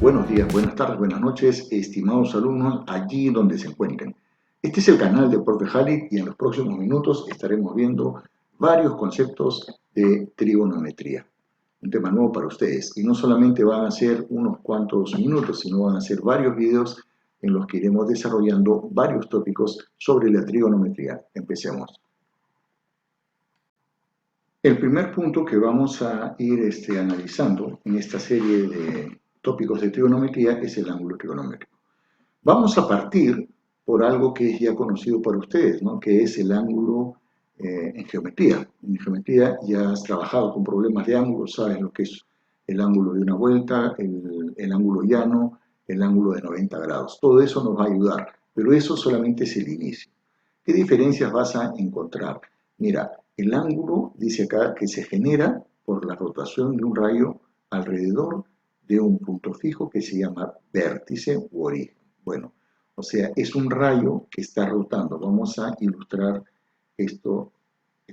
Buenos días, buenas tardes, buenas noches, estimados alumnos, allí donde se encuentren. Este es el canal de Profe Halit y en los próximos minutos estaremos viendo varios conceptos de trigonometría. Un tema nuevo para ustedes. Y no solamente van a ser unos cuantos minutos, sino van a ser varios videos en los que iremos desarrollando varios tópicos sobre la trigonometría. Empecemos. El primer punto que vamos a ir analizando en esta serie de tópicos de trigonometría es el ángulo trigonométrico. Vamos a partir por algo que es ya conocido para ustedes, ¿no? Que es el ángulo en geometría. En geometría ya has trabajado con problemas de ángulos, sabes lo que es el ángulo de una vuelta, el ángulo llano, el ángulo de 90 grados. Todo eso nos va a ayudar, pero eso solamente es el inicio. ¿Qué diferencias vas a encontrar? Mira, el ángulo dice acá que se genera por la rotación de un rayo alrededor de un punto fijo que se llama vértice u origen. Bueno, o sea, es un rayo que está rotando. Vamos a ilustrar esto de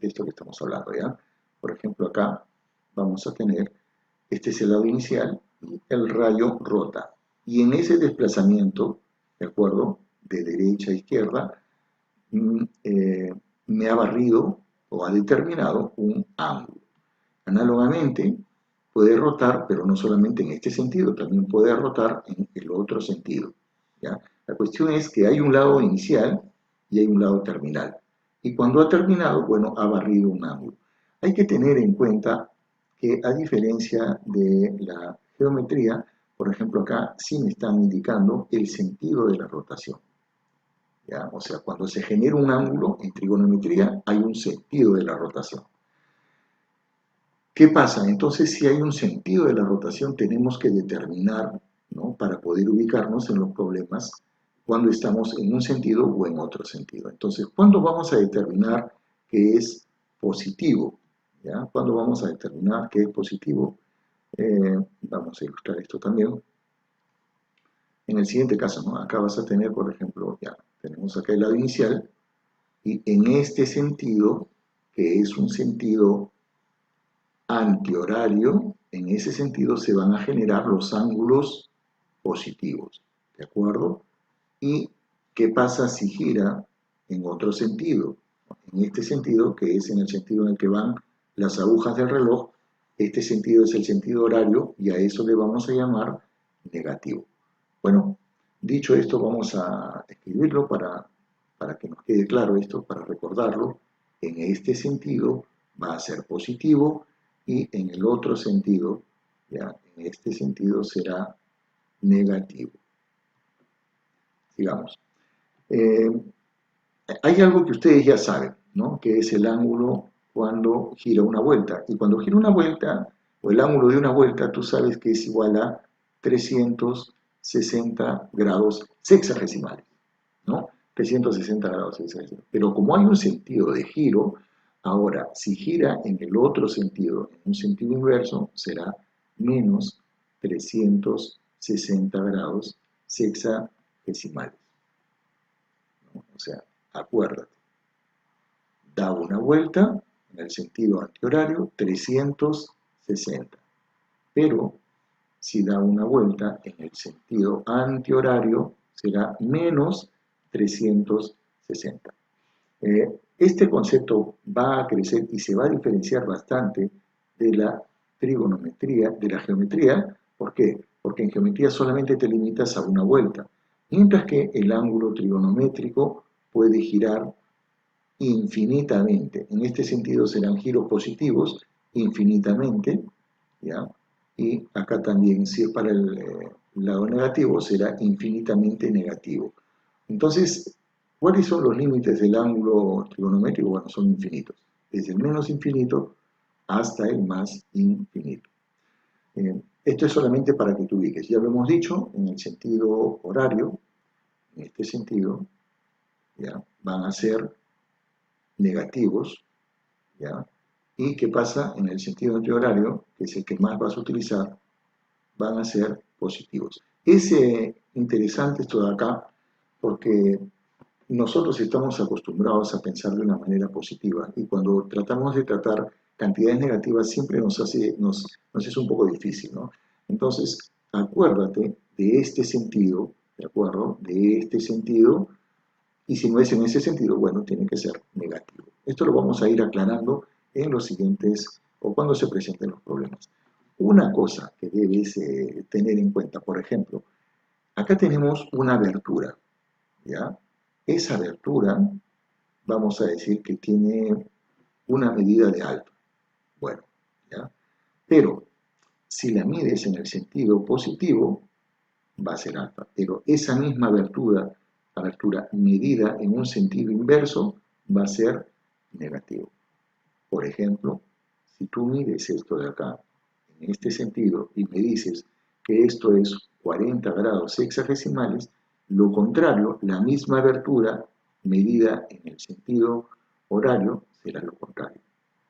esto que estamos hablando, ¿ya? Por ejemplo, acá vamos a tener, este es el lado inicial, y el rayo rota. Y en ese desplazamiento, ¿de acuerdo? De derecha a izquierda, me ha barrido o ha determinado un ángulo. Análogamente, puede rotar, pero no solamente en este sentido, también puede rotar en el otro sentido, ¿ya? La cuestión es que hay un lado inicial y hay un lado terminal. Y cuando ha terminado, bueno, ha barrido un ángulo. Hay que tener en cuenta que a diferencia de la geometría, por ejemplo acá sí me están indicando el sentido de la rotación, ¿ya? O sea, cuando se genera un ángulo en trigonometría hay un sentido de la rotación. ¿Qué pasa? Entonces, si hay un sentido de la rotación, tenemos que determinar, ¿no? Para poder ubicarnos en los problemas cuando estamos en un sentido o en otro sentido. Entonces, ¿cuándo vamos a determinar que es positivo? ¿Ya? ¿Cuándo vamos a determinar que es positivo? Vamos a ilustrar esto también. En el siguiente caso, ¿no? Acá vas a tener, por ejemplo, ya tenemos acá el lado inicial, y en este sentido, que es un sentido antihorario, en ese sentido se van a generar los ángulos positivos, ¿de acuerdo? ¿Y qué pasa si gira en otro sentido? En este sentido, que es en el sentido en el que van las agujas del reloj, este sentido es el sentido horario y a eso le vamos a llamar negativo. Bueno, dicho esto, vamos a escribirlo para que nos quede claro esto, para recordarlo. En este sentido va a ser positivo y en el otro sentido, ya, en este sentido será negativo. Sigamos. Hay algo que ustedes ya saben, ¿no? Que es el ángulo cuando gira una vuelta. Y cuando gira una vuelta, o el ángulo de una vuelta, tú sabes que es igual a 360 grados sexagesimales, ¿no? 360 grados sexagesimales. Pero como hay un sentido de giro, ahora, si gira en el otro sentido, en un sentido inverso, será menos 360 grados sexagesimales, ¿no? O sea, acuérdate, da una vuelta en el sentido antihorario 360, pero si da una vuelta en el sentido antihorario será menos 360. Este concepto va a crecer y se va a diferenciar bastante de la trigonometría, de la geometría. ¿Por qué? Porque en geometría solamente te limitas a una vuelta, mientras que el ángulo trigonométrico puede girar infinitamente. En este sentido serán giros positivos infinitamente, ¿ya? Y acá también, si es para el lado negativo, será infinitamente negativo. Entonces, ¿cuáles son los límites del ángulo trigonométrico? Bueno, son infinitos, desde el menos infinito hasta el más infinito. Esto es solamente para que tú ubiques. Ya lo hemos dicho, en el sentido horario, en este sentido, ¿ya? Van a ser negativos, ¿ya? ¿Y qué pasa en el sentido antihorario, que es el que más vas a utilizar? van a ser positivos. Es interesante esto de acá porque nosotros estamos acostumbrados a pensar de una manera positiva y cuando tratamos de tratar cantidades negativas siempre nos es un poco difícil, ¿no? Entonces, acuérdate de este sentido, ¿de acuerdo? De este sentido, y si no es en ese sentido, bueno, tiene que ser negativo. Esto lo vamos a ir aclarando en los siguientes, o cuando se presenten los problemas. Una cosa que debes tener en cuenta, por ejemplo, acá tenemos una abertura, ¿ya? Esa abertura, vamos a decir que tiene una medida de alto. Bueno, ¿ya? Pero si la mides en el sentido positivo, va a ser alta. Pero esa misma abertura medida en un sentido inverso, va a ser negativo. Por ejemplo, si tú mides esto de acá, en este sentido, y me dices que esto es 40 grados sexagesimales, lo contrario, la misma abertura medida en el sentido horario será lo contrario,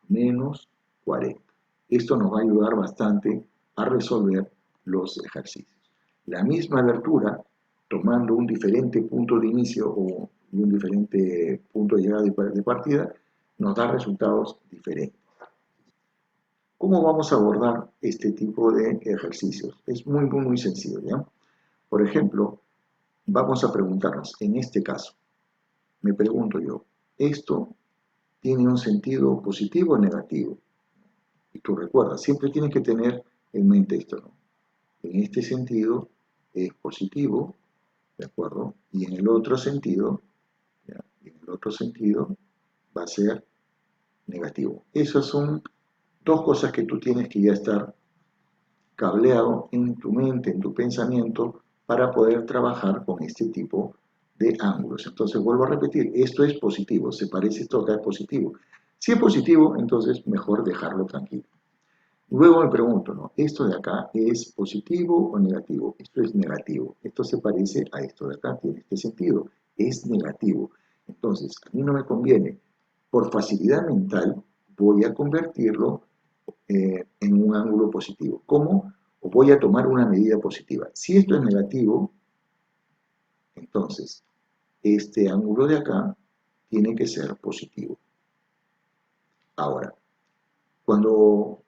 menos 40. Esto nos va a ayudar bastante a resolver los ejercicios. La misma abertura, tomando un diferente punto de inicio y un diferente punto de llegada de partida, nos da resultados diferentes. ¿Cómo vamos a abordar este tipo de ejercicios? Es muy sencillo, ¿ya? Por ejemplo, vamos a preguntarnos, en este caso, me pregunto yo, ¿esto tiene un sentido positivo o negativo? Y tú recuerdas, siempre tienes que tener en mente esto, ¿no? En este sentido es positivo, ¿de acuerdo? Y en el otro sentido, ¿ya? Y en el otro sentido va a ser negativo. Esas son dos cosas que tú tienes que ya estar cableado en tu mente, en tu pensamiento, para poder trabajar con este tipo de ángulos. Entonces, vuelvo a repetir, esto es positivo, se parece esto acá es positivo. Si es positivo, entonces mejor dejarlo tranquilo. Luego me pregunto, ¿no? ¿Esto de acá es positivo o negativo? Esto es negativo. Esto se parece a esto de acá, tiene este sentido. Es negativo. Entonces, a mí no me conviene. Por facilidad mental, voy a convertirlo en un ángulo positivo. ¿Cómo? O voy a tomar una medida positiva. Si esto es negativo, entonces este ángulo de acá tiene que ser positivo. Ahora, cuando,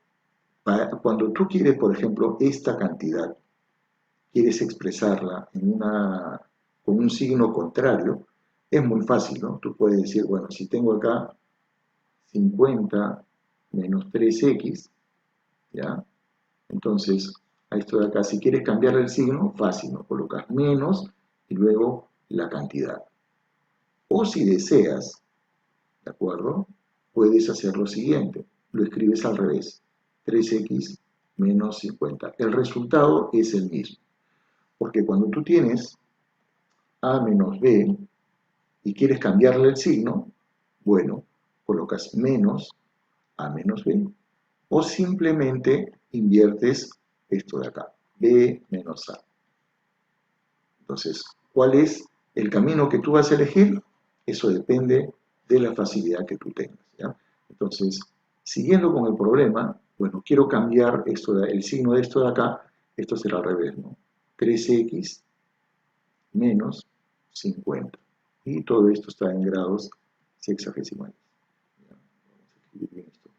cuando tú quieres, por ejemplo, esta cantidad, quieres expresarla con un signo contrario, es muy fácil, ¿no? Tú puedes decir, bueno, si tengo acá 50 menos 3x, ¿ya? Entonces, a esto de acá, si quieres cambiar el signo, fácil, ¿no? Colocas menos y luego la cantidad. O si deseas, ¿de acuerdo? Puedes hacer lo siguiente, lo escribes al revés, 3x menos 50. El resultado es el mismo, porque cuando tú tienes a menos b y quieres cambiarle el signo, bueno, colocas menos a menos b, o simplemente inviertes esto de acá, b menos a. Entonces, ¿cuál es el camino que tú vas a elegir? Eso depende de la facilidad que tú tengas, ¿ya? Entonces, siguiendo con el problema, bueno, quiero cambiar el signo de esto de acá, esto será al revés, ¿no? 3x menos 50. Y todo esto está en grados sexagesimales. ¿Ya? Vamos a escribir bien esto.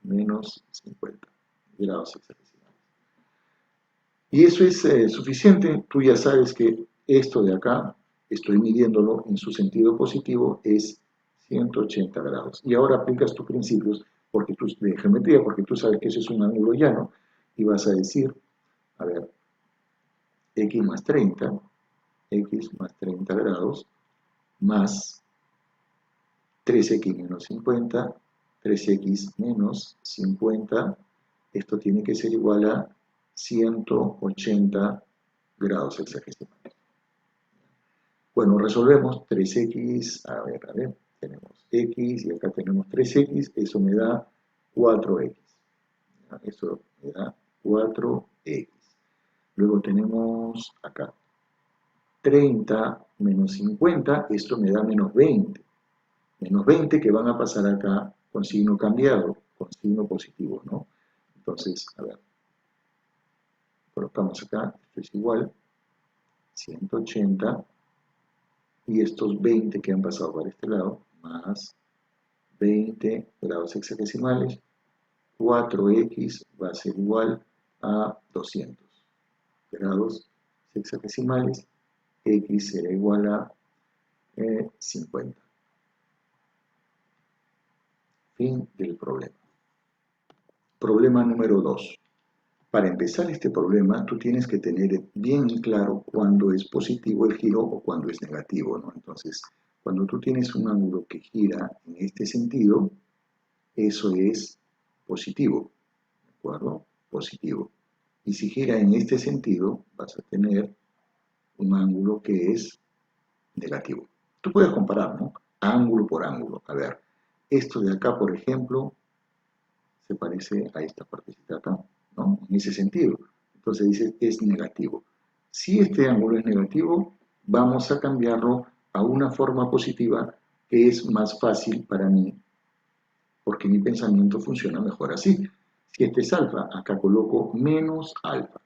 Menos 50 grados sexagesimales. Y eso es suficiente, tú ya sabes que esto de acá, estoy midiéndolo en su sentido positivo, es 180 grados. Y ahora aplicas tus principios de geometría, porque tú sabes que ese es un ángulo llano, y vas a decir, a ver, x más 30 grados, más 3x menos 50, 3x menos 50, esto tiene que ser igual a 180 grados hexagesimales. Bueno, resolvemos 3x, a ver, tenemos x y acá tenemos 3x, eso me da 4x. Eso me da 4x. Luego tenemos acá 30 menos 50, esto me da menos 20. Menos 20 que van a pasar acá con signo cambiado, con signo positivo, ¿no? Entonces, a ver, Colocamos acá, esto es igual, 180, y estos 20 que han pasado para este lado, más 20 grados hexadesimales, 4x va a ser igual a 200 grados hexadesimales, x será igual a 50. Fin del problema. Problema número 2. Para empezar este problema, tú tienes que tener bien claro cuándo es positivo el giro o cuándo es negativo, ¿no? Entonces, cuando tú tienes un ángulo que gira en este sentido, eso es positivo, ¿de acuerdo? Positivo. Y si gira en este sentido, vas a tener un ángulo que es negativo. Tú puedes comparar, ¿no? Ángulo por ángulo. A ver, esto de acá, por ejemplo, se parece a esta partecita de acá, ¿no? En ese sentido. Entonces dice, es negativo. Si este ángulo es negativo, vamos a cambiarlo a una forma positiva que es más fácil para mí, porque mi pensamiento funciona mejor así. Si este es alfa, acá coloco menos alfa.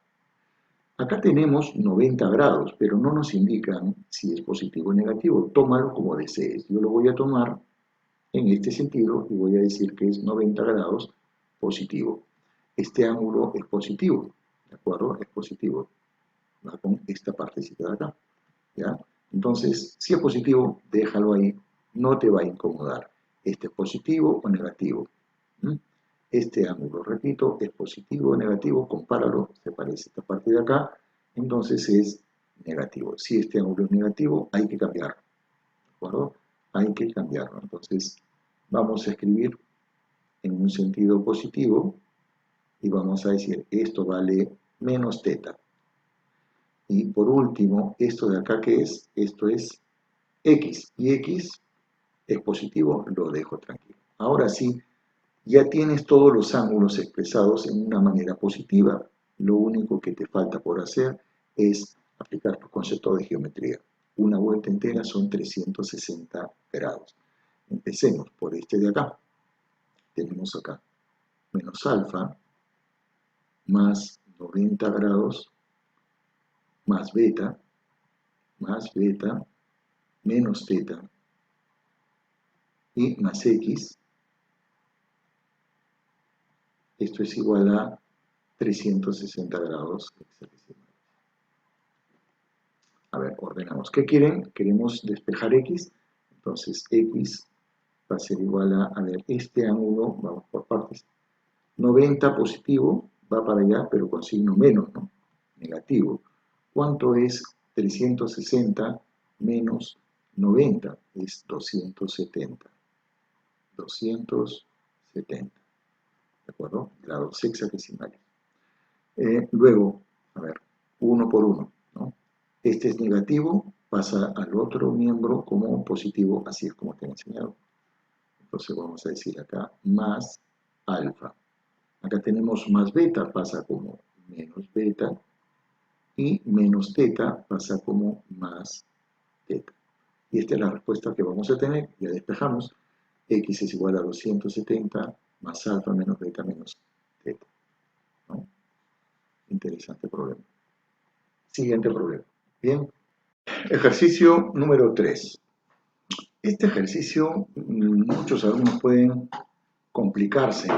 Acá tenemos 90 grados, pero no nos indican si es positivo o negativo. Tómalo como desees. Yo lo voy a tomar en este sentido y voy a decir que es 90 grados positivo. Este ángulo es positivo, ¿de acuerdo? Es positivo. Va con esta partecita de acá, ¿ya? Entonces, si es positivo, déjalo ahí, no te va a incomodar. Este es positivo o negativo. ¿Mm? Este ángulo, repito, es positivo o negativo, compáralo, se parece a esta parte de acá, entonces es negativo. Si este ángulo es negativo, hay que cambiarlo, ¿de acuerdo? Hay que cambiarlo. Entonces, vamos a escribir en un sentido positivo y vamos a decir, esto vale menos teta. Y por último, esto de acá, ¿qué es? Esto es x, y x es positivo, lo dejo tranquilo. Ahora sí, ya tienes todos los ángulos expresados en una manera positiva. Lo único que te falta por hacer es aplicar tu concepto de geometría. Una vuelta entera son 360 grados. Empecemos por este de acá. Tenemos acá menos alfa más 90 grados más beta menos teta y más x. Esto es igual a 360 grados hexadecimales. A ver, ordenamos. ¿Qué quieren? Queremos despejar x. Entonces x va a ser igual a ver, este ángulo, vamos por partes. 90 positivo, va para allá, pero con signo menos, ¿no? Negativo. ¿Cuánto es 360 menos 90? Es 270. 270. ¿De acuerdo? Grados hexadesimales. Luego, a ver, uno por uno, ¿no? Este es negativo, pasa al otro miembro como positivo, así es como te he enseñado. Entonces vamos a decir acá más alfa. Acá tenemos más beta, pasa como menos beta, y menos teta pasa como más teta. Y esta es la respuesta que vamos a tener, ya despejamos, x es igual a 270 más alfa menos beta menos teta, ¿no? Interesante problema. Siguiente problema. Bien. Ejercicio número 3. Este ejercicio, muchos alumnos pueden complicarse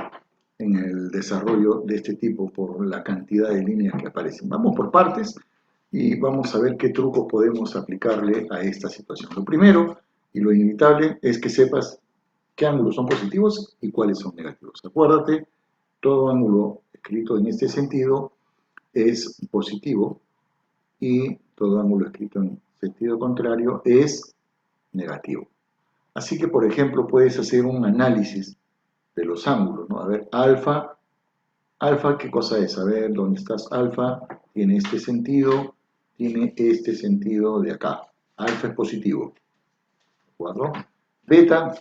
en el desarrollo de este tipo por la cantidad de líneas que aparecen. Vamos por partes y vamos a ver qué trucos podemos aplicarle a esta situación. Lo primero y lo inevitable es que sepas qué ángulos son positivos y cuáles son negativos. Acuérdate, todo ángulo escrito en este sentido es positivo y todo ángulo escrito en sentido contrario es negativo. Así que, por ejemplo, puedes hacer un análisis de los ángulos, ¿no? A ver, alfa, ¿qué cosa es? A ver, ¿dónde estás? Alfa tiene este sentido, tiene este sentido de acá. Alfa es positivo, ¿de acuerdo? Beta,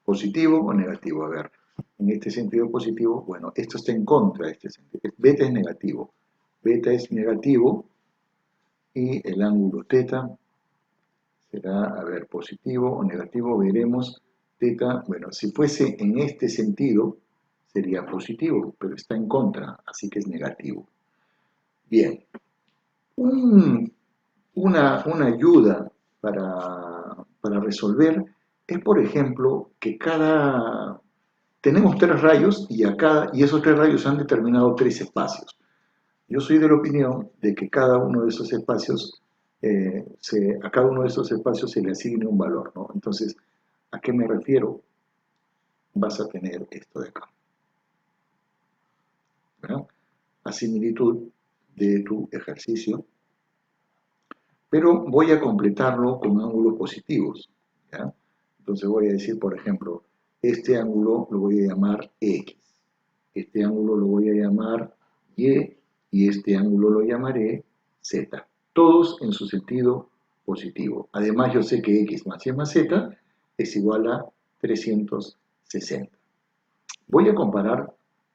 positivo o negativo. A ver, en este sentido positivo, bueno, esto está en contra de este sentido. Beta es negativo. Beta es negativo y el ángulo teta será, a ver, positivo o negativo, veremos. Teta, bueno, si fuese en este sentido, sería positivo, pero está en contra, así que es negativo. Bien, un- una ayuda para resolver es, por ejemplo, que tenemos tres rayos y esos tres rayos han determinado tres espacios. Yo soy de la opinión de que cada uno de esos espacios, a cada uno de esos espacios se le asigne un valor, ¿no? Entonces, ¿a qué me refiero? Vas a tener esto de acá, ¿verdad? A similitud de tu ejercicio, pero voy a completarlo con ángulos positivos, ¿ya? Entonces voy a decir, por ejemplo, este ángulo lo voy a llamar X, este ángulo lo voy a llamar Y y este ángulo lo llamaré Z, todos en su sentido positivo. Además yo sé que X más Y más Z es igual a 360. Voy a comparar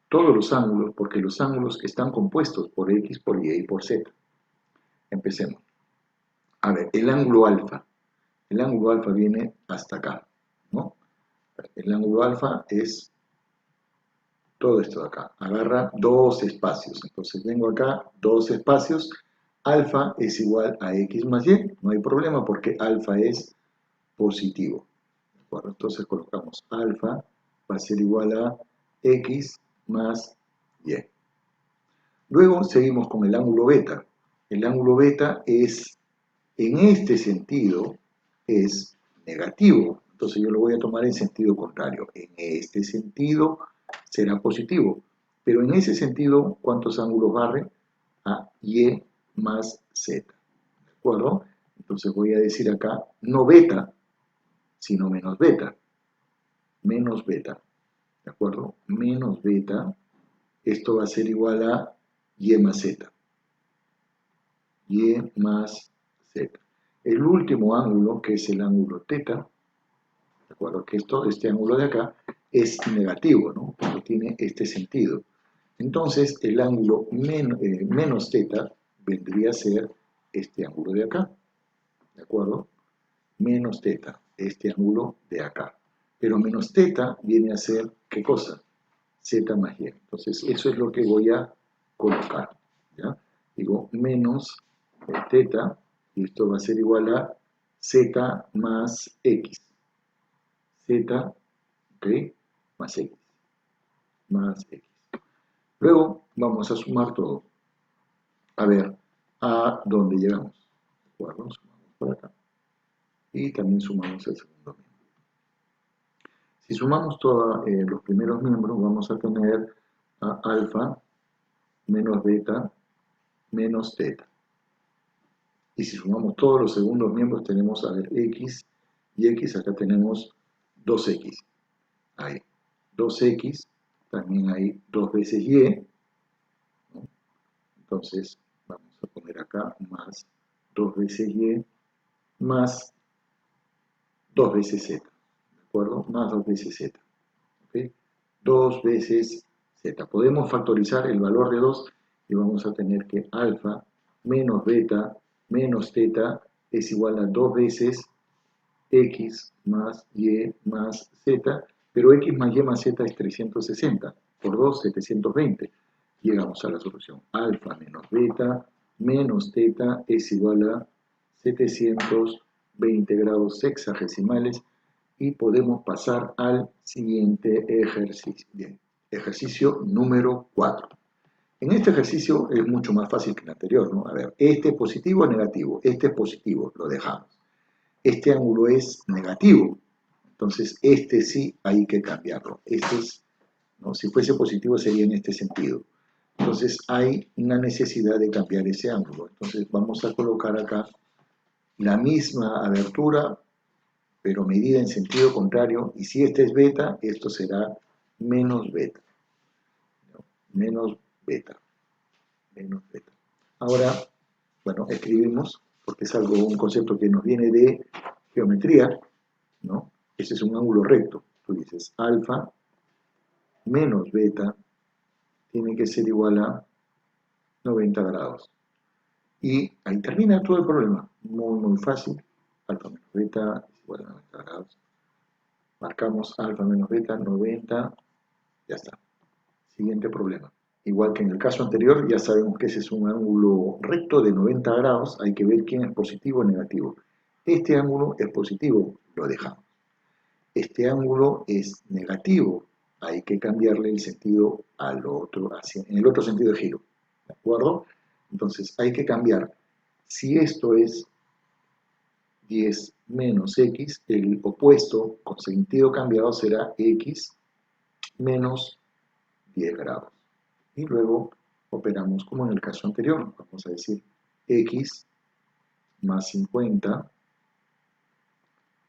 todos los ángulos porque los ángulos están compuestos por X, por Y y por Z. Empecemos. A ver, el ángulo alfa. El ángulo alfa viene hasta acá, ¿no? El ángulo alfa es todo esto de acá. Agarra dos espacios. Entonces vengo acá, dos espacios. Alfa es igual a X más Y. No hay problema porque alfa es positivo. ¿De acuerdo? Entonces colocamos alfa va a ser igual a X más Y. Luego seguimos con el ángulo beta. El ángulo beta es, en este sentido, es negativo. Entonces yo lo voy a tomar en sentido contrario. En este sentido será positivo. Pero en ese sentido, ¿cuántos ángulos barre? A Y más Z. ¿De acuerdo? Entonces voy a decir acá, no beta, sino menos beta. Menos beta. ¿De acuerdo? Menos beta. Esto va a ser igual a Y más Z. Y más Z. El último ángulo, que es el ángulo teta, ¿de acuerdo? Que este ángulo de acá es negativo, ¿no? Porque tiene este sentido. Entonces, el ángulo menos teta vendría a ser este ángulo de acá, ¿de acuerdo? Menos teta, este ángulo de acá. Pero menos teta viene a ser, ¿qué cosa? Z más Y. Entonces, eso es lo que voy a colocar, ¿ya? Digo, menos teta, y esto va a ser igual a Z más X. Z, ¿ok? Más X. Más X. Luego vamos a sumar todo. A ver, ¿a dónde llegamos? ¿De acuerdo? Sumamos por acá. Y también sumamos el segundo miembro. Si sumamos todos los primeros miembros, vamos a tener a alfa menos beta menos teta. Y si sumamos todos los segundos miembros, tenemos, a ver, X y X. Acá tenemos 2X. Ahí. 2X. También hay 2 veces Y, ¿no? Entonces, vamos a poner acá más 2 veces Y más 2 veces Z. ¿De acuerdo? Más 2 veces Z. ¿Ok? 2 veces Z. Podemos factorizar el valor de 2 y vamos a tener que alfa menos beta menos teta es igual a 2 veces X más Y más Z, pero X más Y más Z es 360, por 2, 720. Llegamos a la solución. Alfa menos beta menos teta es igual a 720 grados sexagesimales y podemos pasar al siguiente ejercicio. Bien, ejercicio número 4. En este ejercicio es mucho más fácil que el anterior, ¿no? A ver, este es positivo o negativo, este es positivo, lo dejamos. Este ángulo es negativo, entonces este sí hay que cambiarlo. Este es, ¿no? Si fuese positivo sería en este sentido. Entonces hay una necesidad de cambiar ese ángulo. Entonces vamos a colocar acá la misma abertura, pero medida en sentido contrario. Y si este es beta, esto será menos beta. ¿No? Menos beta. Menos beta. Ahora, bueno, escribimos, porque es algo, un concepto que nos viene de geometría, ¿no? Ese es un ángulo recto. Tú dices alfa menos beta tiene que ser igual a 90 grados. Y ahí termina todo el problema. Muy, muy fácil. Alfa menos beta es igual a 90 grados. Marcamos alfa menos beta, 90. Ya está. Siguiente problema. igual que en el caso anterior, ya sabemos que ese es un ángulo recto de 90 grados, hay que ver quién es positivo o negativo. Este ángulo es positivo, lo dejamos. Este ángulo es negativo, hay que cambiarle el sentido al otro, en el otro sentido de giro, ¿de acuerdo? Entonces hay que cambiar. Si esto es 10 menos x, el opuesto con sentido cambiado será x menos 10 grados. Y luego operamos como en el caso anterior. Vamos a decir x más 50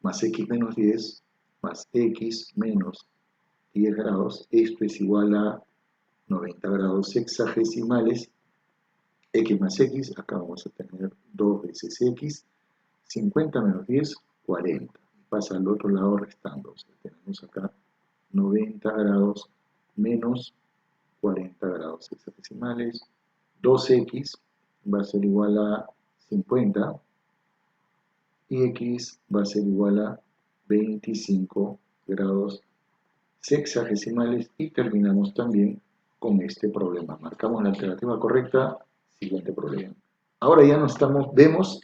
más x menos 10 más x menos 10 grados. Esto es igual a 90 grados sexagesimales. X más x, acá vamos a tener 2 veces x. 50 menos 10, 40. Pasa al otro lado restando. O sea, tenemos acá 90 grados menos 40 grados hexadecimales. 2x va a ser igual a 50 y x va a ser igual a 25 grados sexagesimales y terminamos también con este problema. Marcamos la alternativa correcta, siguiente problema. Ahora ya no vemos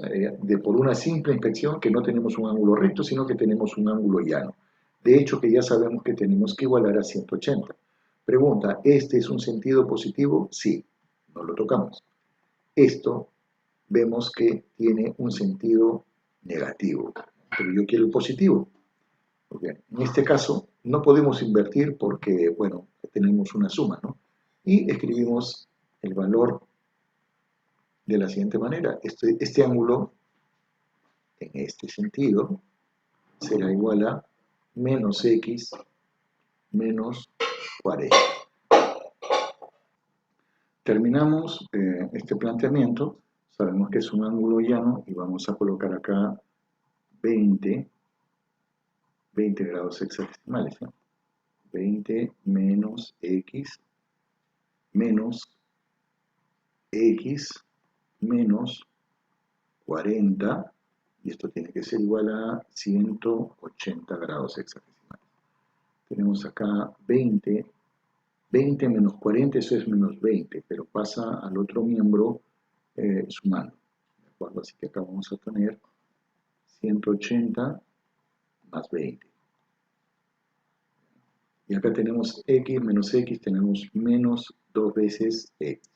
por una simple inspección que no tenemos un ángulo recto, sino que tenemos un ángulo llano. De hecho, que ya sabemos que tenemos que igualar a 180. Pregunta, ¿este es un sentido positivo? Sí, no lo tocamos. Esto vemos que tiene un sentido negativo, pero yo quiero el positivo. Porque en este caso no podemos invertir porque, bueno, tenemos una suma, ¿no? Y escribimos el valor de la siguiente manera. Este ángulo, en este sentido, será igual a menos x menos 40. Terminamos este planteamiento. Sabemos que es un ángulo llano y vamos a colocar acá 20 grados hexagesimales. 20 menos x menos 40, y esto tiene que ser igual a 180 grados hexagesimales. Tenemos acá 20 menos 40, eso es menos 20, pero pasa al otro miembro sumando. ¿De acuerdo? Así que acá vamos a tener 180 más 20. Y acá tenemos x menos x, tenemos menos 2 veces x.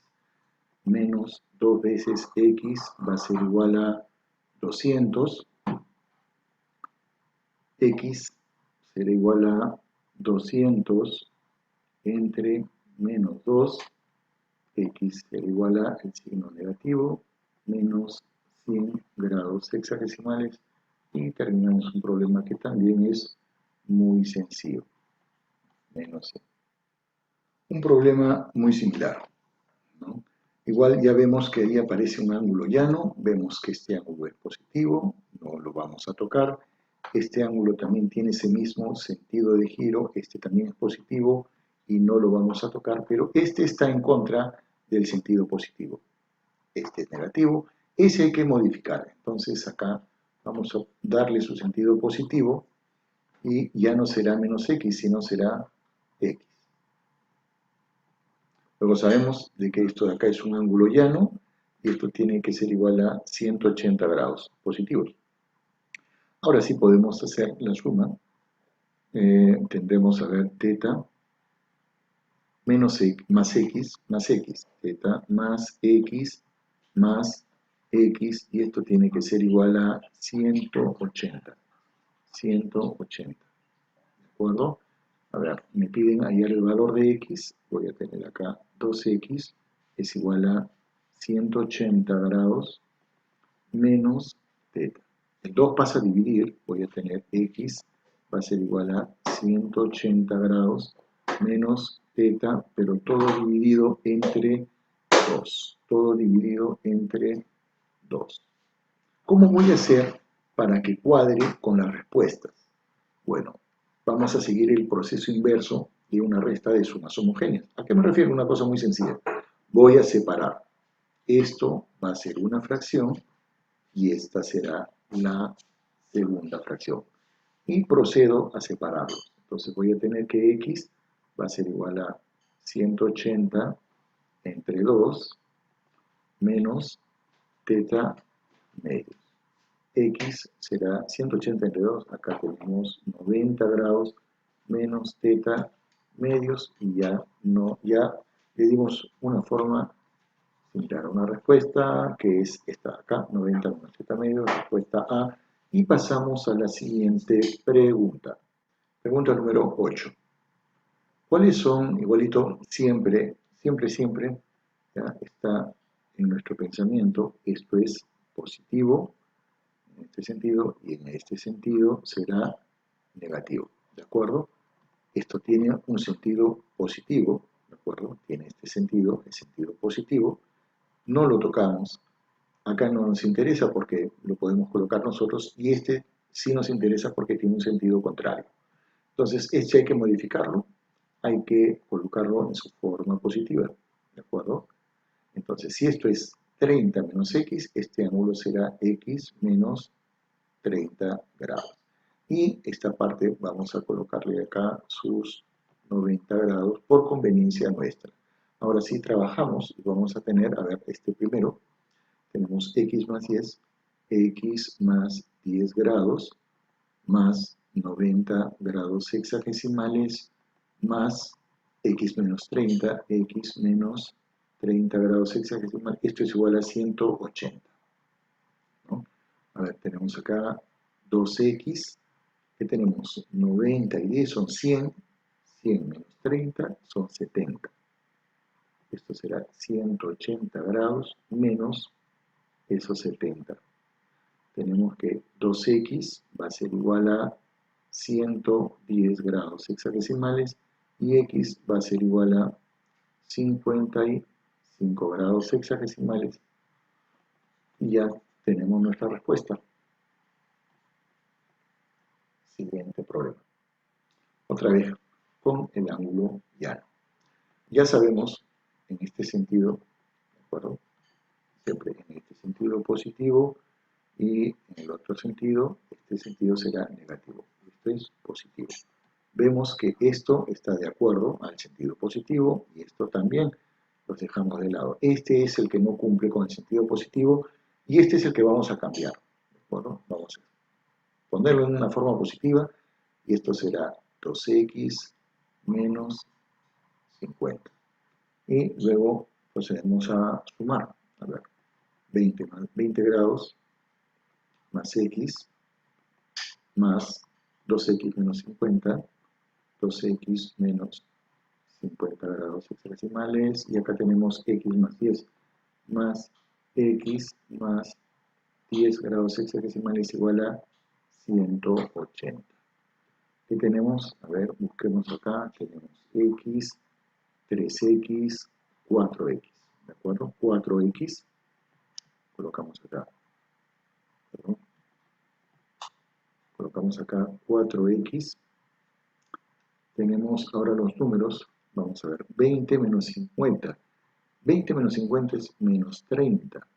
Menos 2 veces x va a ser igual a 200. X será igual a 200 entre menos 2. X será igual a el signo negativo, menos 100 grados hexagesimales. Y terminamos un problema que también es muy sencillo. Menos 100. Un problema muy similar, ¿no? Igual ya vemos que ahí aparece un ángulo llano, vemos que este ángulo es positivo, no lo vamos a tocar. Este ángulo también tiene ese mismo sentido de giro, este también es positivo y no lo vamos a tocar, pero este está en contra del sentido positivo. Este es negativo, ese hay que modificar. Entonces acá vamos a darle su sentido positivo y ya no será menos x, sino será x. Luego sabemos de que esto de acá es un ángulo llano y esto tiene que ser igual a 180 grados positivos. Ahora sí podemos hacer la suma. Tendremos a ver teta menos x, más x, teta más x, y esto tiene que ser igual a 180. 180. ¿De acuerdo? A ver, me piden hallar el valor de x, voy a tener acá 2x es igual a 180 grados menos teta. El 2 pasa a dividir, voy a tener x va a ser igual a 180 grados menos teta, pero todo dividido entre 2. Todo dividido entre 2. ¿Cómo voy a hacer para que cuadre con las respuestas? Bueno, vamos a seguir el proceso inverso de una resta de sumas homogéneas. ¿A qué me refiero? Una cosa muy sencilla. Voy a separar. Esto va a ser una fracción y esta será la segunda fracción. Y procedo a separarlos. Entonces voy a tener que x va a ser igual a 180 entre 2 menos teta medios. X será 180 entre 2, acá tenemos 90 grados menos teta medios y ya le dimos una forma similar a una respuesta que es esta de acá, 90 menos teta medios, respuesta A, y pasamos a la siguiente pregunta. Pregunta número 8. ¿Cuáles son, igualito, siempre, ¿ya? Está en nuestro pensamiento, esto es positivo, en este sentido, y en este sentido será negativo, ¿de acuerdo? Esto tiene un sentido positivo, ¿de acuerdo? Tiene este sentido, el sentido positivo, no lo tocamos, acá no nos interesa porque lo podemos colocar nosotros, y este sí nos interesa porque tiene un sentido contrario. Entonces, este hay que modificarlo, hay que colocarlo en su forma positiva, ¿de acuerdo? Entonces, si esto es 30 menos x, este ángulo será x menos 30 grados. Y esta parte vamos a colocarle acá sus 90 grados por conveniencia nuestra. Ahora sí trabajamos y vamos a tener, a ver, este primero, tenemos x más 10 grados, más 90 grados sexagesimales, más x menos 30 grados sexagesimales, esto es igual a 180. ¿No? A ver, tenemos acá 2x, que tenemos 90 y 10 son 100, 100 menos 30 son 70. Esto será 180 grados menos esos 70. Tenemos que 2x va a ser igual a 110 grados hexadesimales y x va a ser igual a 55 grados hexadesimales. Y ya tenemos nuestra respuesta. Siguiente problema. Otra vez con el ángulo llano. Ya sabemos en este sentido, ¿de acuerdo? Siempre en este sentido positivo y en el otro sentido, este sentido será negativo. Esto es positivo. Vemos que esto está de acuerdo al sentido positivo y esto también los dejamos de lado. Este es el que no cumple con el sentido positivo y este es el que vamos a cambiar. ¿De acuerdo? Vamos a ponerlo en una forma positiva y esto será 2x menos 50. Y luego procedemos a sumar. A ver, 20 grados más x más 2x menos 50, 2x menos 50 grados hexadecimales, y acá tenemos x más 10, más x más 10 grados hexadecimales igual a 180. ¿Qué tenemos? A ver, busquemos acá, tenemos x, 3x, 4x, ¿de acuerdo? 4x, colocamos acá, perdón, colocamos acá 4x, tenemos ahora los números, vamos a ver, 20 menos 50, 20 menos 50 es menos 30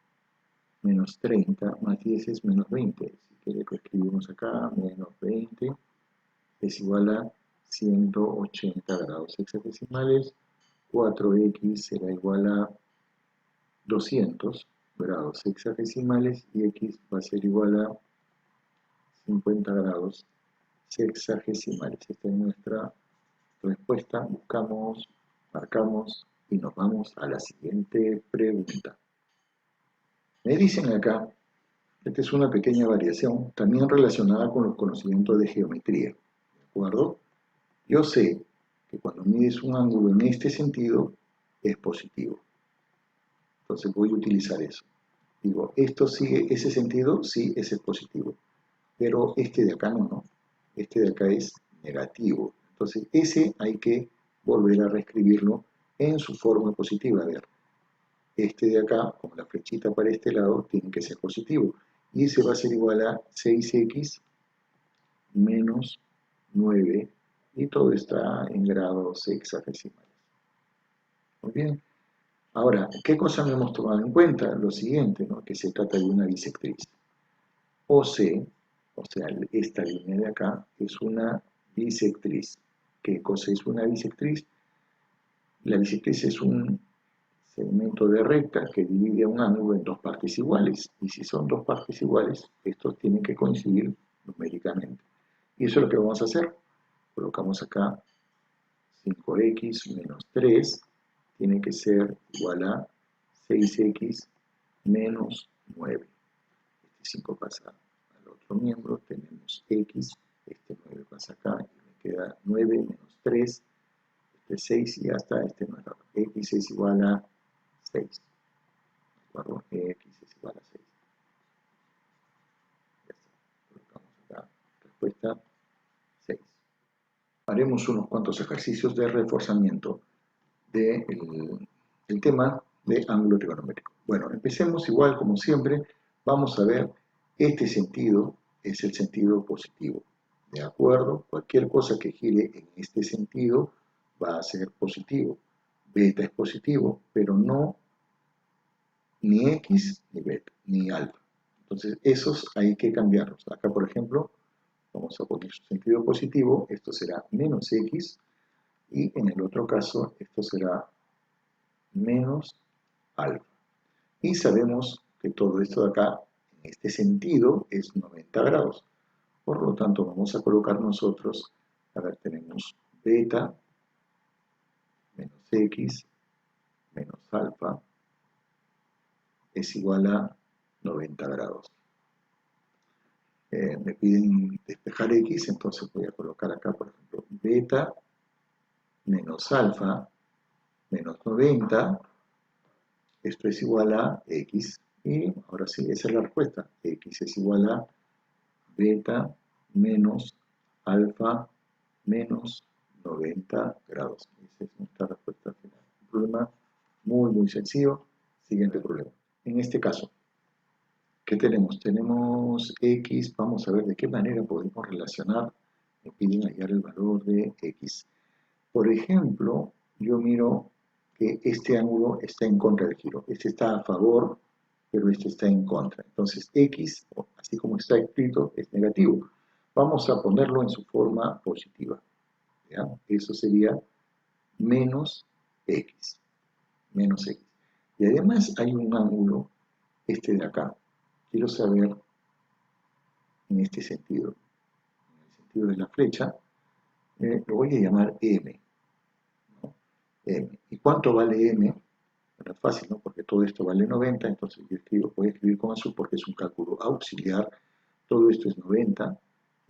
más 10 es menos 20, si quiere que escribimos acá, menos 20 es igual a 180 grados hexadecimales, 4x será igual a 200 grados hexadecimales y x va a ser igual a 50 grados sexagesimales. Esta es nuestra respuesta. Buscamos, marcamos y nos vamos a la siguiente pregunta. Me dicen acá, esta es una pequeña variación, también relacionada con los conocimientos de geometría. ¿De acuerdo? Yo sé que cuando mides un ángulo en este sentido, es positivo. Entonces voy a utilizar eso. Digo, ¿esto sigue ese sentido? Sí, ese es positivo. Pero este de acá no. Este de acá es negativo. Entonces ese hay que volver a reescribirlo en su forma positiva. A ver, este de acá, con la flechita para este lado, tiene que ser positivo. Y ese va a ser igual a 6x menos 9. Y todo está en grados hexadecimales. Muy bien. Ahora, ¿qué cosa no hemos tomado en cuenta? Lo siguiente, ¿no? Que se trata de una bisectriz. OC, o sea, esta línea de acá, es una bisectriz. ¿Qué cosa es una bisectriz? La bisectriz es un segmento de recta que divide un ángulo en dos partes iguales. Y si son dos partes iguales, estos tienen que coincidir numéricamente. Y eso es lo que vamos a hacer. Colocamos acá 5x menos 3 tiene que ser igual a 6x menos 9. Este 5 pasa al otro miembro, tenemos x, este 9 pasa acá y me queda 9 menos 3, este 6 y ya está, este no es la x es igual a 6. ¿De acuerdo? X es igual a 6. Ya está. Colocamos acá respuesta 6. Haremos unos cuantos ejercicios de reforzamiento del tema de ángulo trigonométrico. Bueno, empecemos igual como siempre. Vamos a ver, este sentido es el sentido positivo. ¿De acuerdo? Cualquier cosa que gire en este sentido va a ser positivo. Beta es positivo, pero no ni X ni beta, ni alfa. Entonces, esos hay que cambiarlos. Acá, por ejemplo, vamos a poner su sentido positivo. Esto será menos X. Y en el otro caso, esto será menos alfa. Y sabemos que todo esto de acá, en este sentido, es 90 grados. Por lo tanto, vamos a colocar nosotros, a ver, tenemos beta menos x menos alfa es igual a 90 grados. Me piden despejar x, entonces voy a colocar acá, por ejemplo, beta menos alfa menos 90. Esto es igual a x. Y ahora sí, esa es la respuesta. X es igual a beta menos alfa menos 90 grados. Esa es nuestra respuesta final. Un problema muy sencillo. Siguiente problema. En este caso, ¿qué tenemos? Tenemos x. Vamos a ver de qué manera podemos relacionar. Me piden hallar el valor de x. Por ejemplo, yo miro que este ángulo está en contra del giro. Este está a favor, pero este está en contra. Entonces, x, así como está escrito, es negativo. Vamos a ponerlo en su forma positiva. ¿Ya? Eso sería menos x. Menos x. Y además hay un ángulo, este de acá. Quiero saber, en este sentido, en el sentido de la flecha, lo voy a llamar m. M. ¿Y cuánto vale m? Bueno, es fácil, ¿no? Porque todo esto vale 90, entonces yo voy a escribir con azul porque es un cálculo auxiliar. Todo esto es 90,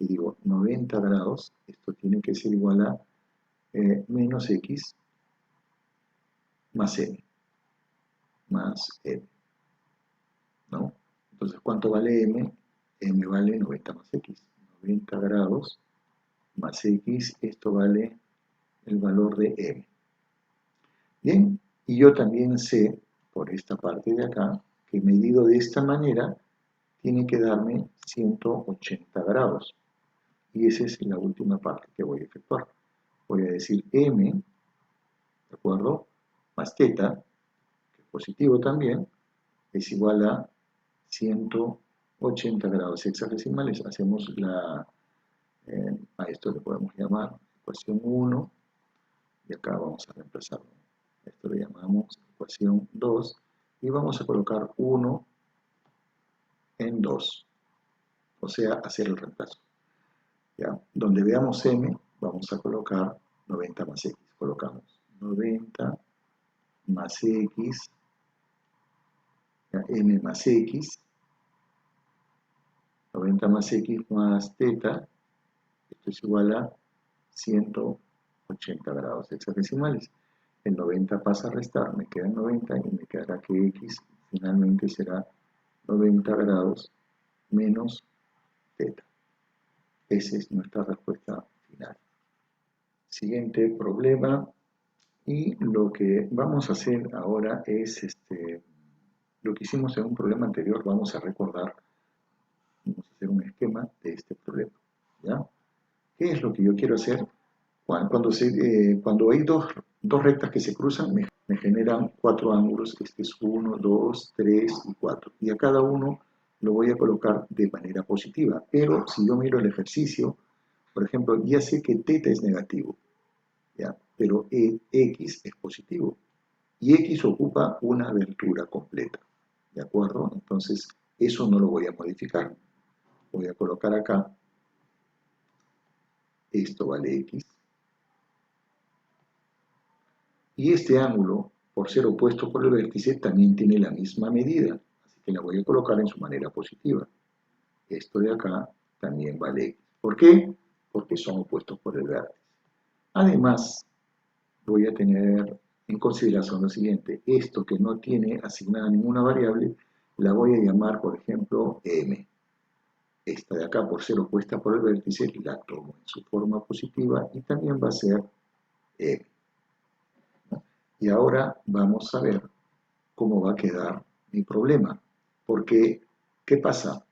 y digo 90 grados, esto tiene que ser igual a menos x más m, ¿no? Entonces, ¿cuánto vale m? M vale 90 más x, 90 grados más x, esto vale el valor de m. Bien, y yo también sé, por esta parte de acá, que medido de esta manera, tiene que darme 180 grados. Y esa es la última parte que voy a efectuar. Voy a decir m, ¿de acuerdo? Más teta, que es positivo también, es igual a 180 grados hexadesimales. Hacemos a esto le podemos llamar ecuación 1, y acá vamos a reemplazarlo. Esto le llamamos ecuación 2 y vamos a colocar 1 en 2, o sea, hacer el reemplazo. ¿Ya? Donde veamos m, vamos a colocar 90 más x. Colocamos 90 más x, ¿ya? M más x, 90 más x más teta, esto es igual a 180 grados hexadecimales. El 90 pasa a restar, me queda 90 y me quedará que x finalmente será 90 grados menos teta. Esa es nuestra respuesta final. Siguiente problema, y lo que vamos a hacer ahora es lo que hicimos en un problema anterior. Vamos a recordar, vamos a hacer un esquema de este problema, ¿ya? ¿Qué es lo que yo quiero hacer? Cuando hay dos rectas que se cruzan, me generan 4 ángulos. Este es 1, 2, 3 y 4. Y a cada uno lo voy a colocar de manera positiva. Pero si yo miro el ejercicio, por ejemplo, ya sé que teta es negativo, ¿ya? Pero x es positivo. y X ocupa una abertura completa, ¿de acuerdo? Entonces, eso no lo voy a modificar. Voy a colocar acá, esto vale X, y este ángulo, por ser opuesto por el vértice, también tiene la misma medida, así que la voy a colocar en su manera positiva. Esto de acá también vale X. ¿Por qué? Porque son opuestos por el vértice. Además, voy a tener en consideración lo siguiente. Esto que no tiene asignada ninguna variable, la voy a llamar, por ejemplo, M. Esta de acá, por ser opuesta por el vértice, la tomo en su forma positiva y también va a ser M. ¿No? Y ahora vamos a ver cómo va a quedar mi problema. Porque, ¿qué pasa?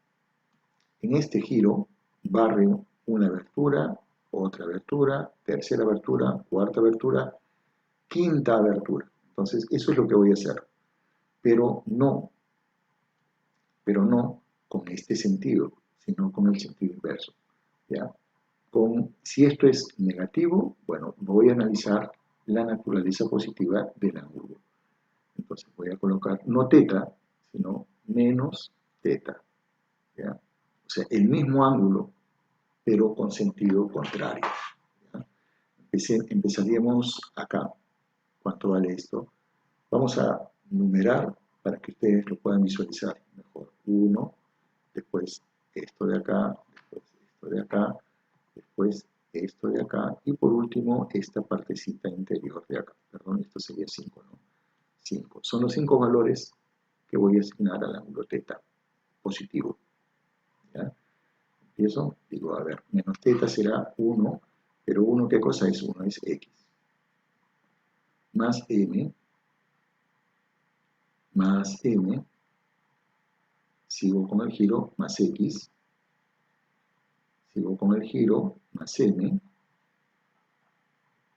En este giro barrio una abertura, otra abertura, tercera abertura, cuarta abertura, quinta abertura. Entonces, eso es lo que voy a hacer. Pero no con este sentido, sino con el sentido inverso. ¿Ya? Si esto es negativo, bueno, voy a analizar la naturaleza positiva del ángulo. Entonces voy a colocar no teta, sino menos teta. ¿Ya? O sea, el mismo ángulo, pero con sentido contrario. ¿Ya? Empezaríamos acá. ¿Cuánto vale esto? Vamos a numerar para que ustedes lo puedan visualizar mejor. 1, después esto de acá, después esto de acá, después esto de acá, y por último esta partecita interior de acá. Perdón, esto sería 5, ¿no? 5. Son los 5 valores que voy a asignar al ángulo teta positivo. ¿Ya? Empiezo, digo, a ver, menos teta será 1, pero 1, ¿qué cosa es 1? Es X. Más M, sigo con el giro, más X, sigo con el giro, más M,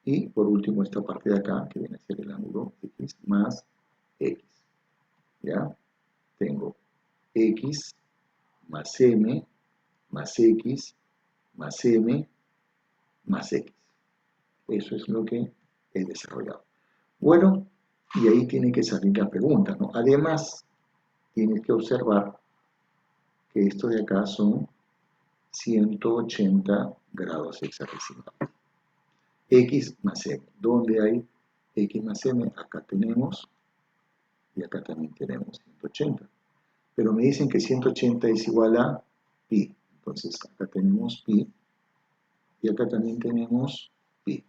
y por último esta parte de acá, que viene a ser el ángulo X, más X. ¿Ya? Tengo X más M, más X, más M, más X. Eso es lo que he desarrollado. Bueno, y ahí tiene que salir la pregunta, ¿no? Además, tienes que observar que esto de acá son 180 grados hexadecimales. X más M. ¿Dónde hay X más M? Acá tenemos, y acá también tenemos 180. Pero me dicen que 180 es igual a pi. Entonces acá tenemos pi, y acá también tenemos pi.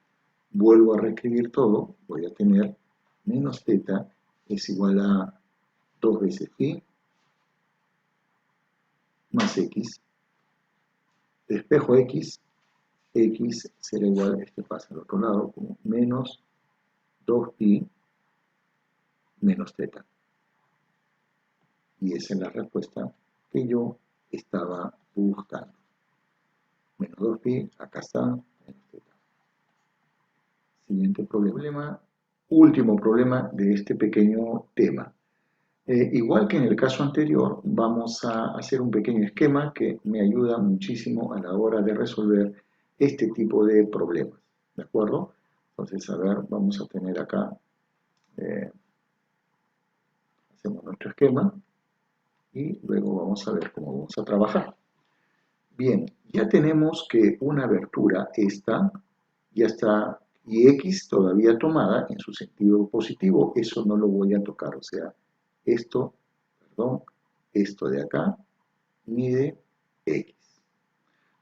Vuelvo a reescribir todo, voy a tener menos teta es igual a 2 veces pi más x. Despejo x, x será igual, este pasa al otro lado, como menos 2pi menos teta. Y esa es la respuesta que yo estaba buscando. Menos 2pi, acá está, menos teta. Siguiente problema. Último problema de este pequeño tema. Igual que en el caso anterior, vamos a hacer un pequeño esquema que me ayuda muchísimo a la hora de resolver este tipo de problemas. ¿De acuerdo? Entonces, a ver, vamos a tener acá, hacemos nuestro esquema y luego vamos a ver cómo vamos a trabajar. Bien, ya tenemos que una abertura, esta, ya está, y X todavía tomada en su sentido positivo, eso no lo voy a tocar, o sea, esto, perdón, esto de acá mide X.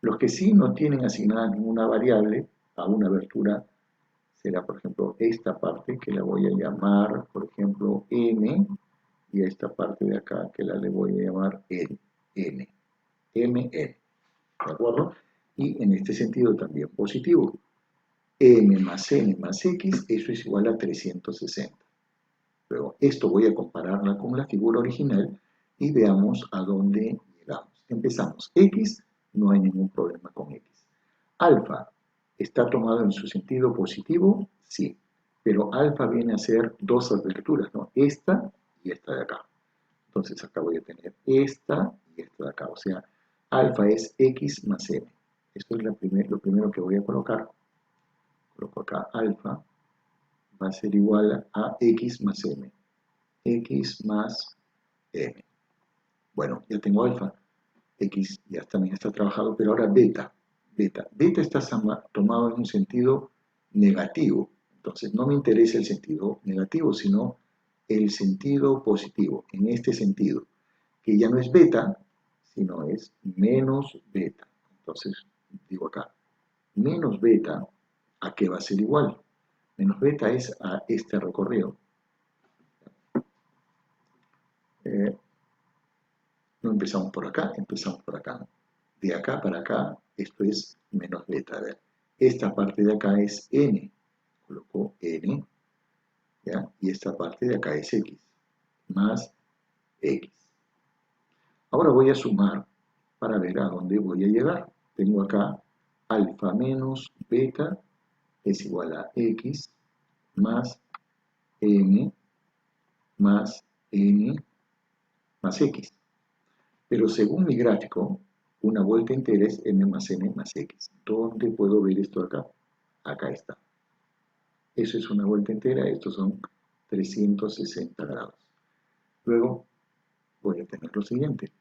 Los que sí no tienen asignada ninguna variable a una abertura será, por ejemplo, esta parte que la voy a llamar, por ejemplo, M, y a esta parte de acá que la le voy a llamar N, N, M, N. ¿De acuerdo? Y en este sentido también positivo. M más N más X, eso es igual a 360. Luego, esto voy a compararla con la figura original y veamos a dónde llegamos. Empezamos. X, no hay ningún problema con X. Alfa, ¿está tomado en su sentido positivo? Sí. Pero alfa viene a ser dos aberturas, ¿no? Esta y esta de acá. Entonces acá voy a tener esta y esta de acá. O sea, alfa es X más M. Esto es lo primero que voy a colocar. Coloco acá alfa va a ser igual a x más m. X más m. Bueno, ya tengo alfa. X ya también está trabajado, pero ahora beta. Beta está tomado en un sentido negativo. Entonces no me interesa el sentido negativo, sino el sentido positivo. En este sentido, que ya no es beta, sino es menos beta. Entonces, digo acá, menos beta, ¿a qué va a ser igual? Menos beta es a este recorrido. No empezamos por acá, empezamos por acá. De acá para acá, esto es menos beta. A ver, esta parte de acá es n. Coloco n, ¿ya? Y esta parte de acá es x, más x. Ahora voy a sumar para ver a dónde voy a llegar. Tengo acá alfa menos beta es igual a x más m más n más x. Pero según mi gráfico, una vuelta entera es m más n más x. ¿Dónde puedo ver esto acá? Acá está. Eso es una vuelta entera, estos son 360 grados. Luego voy a tener lo siguiente.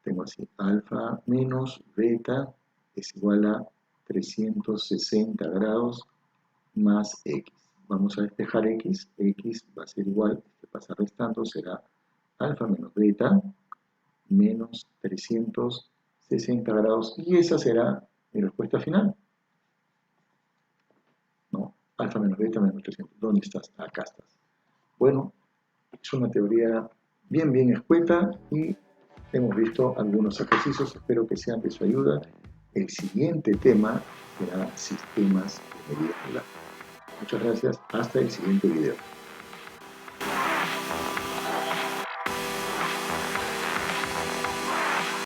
Tengo así, alfa menos beta es igual a 360 grados más x. Vamos a despejar x. X va a ser igual, que pasa restando, será alfa menos beta menos 360 grados. Y esa será mi respuesta final. ¿No? Alfa menos beta menos 300. ¿Dónde estás? Acá estás. Bueno, es una teoría bien escueta y hemos visto algunos ejercicios. Espero que sean de su ayuda. El siguiente tema será sistemas de medida molar. Muchas gracias. Hasta el siguiente video.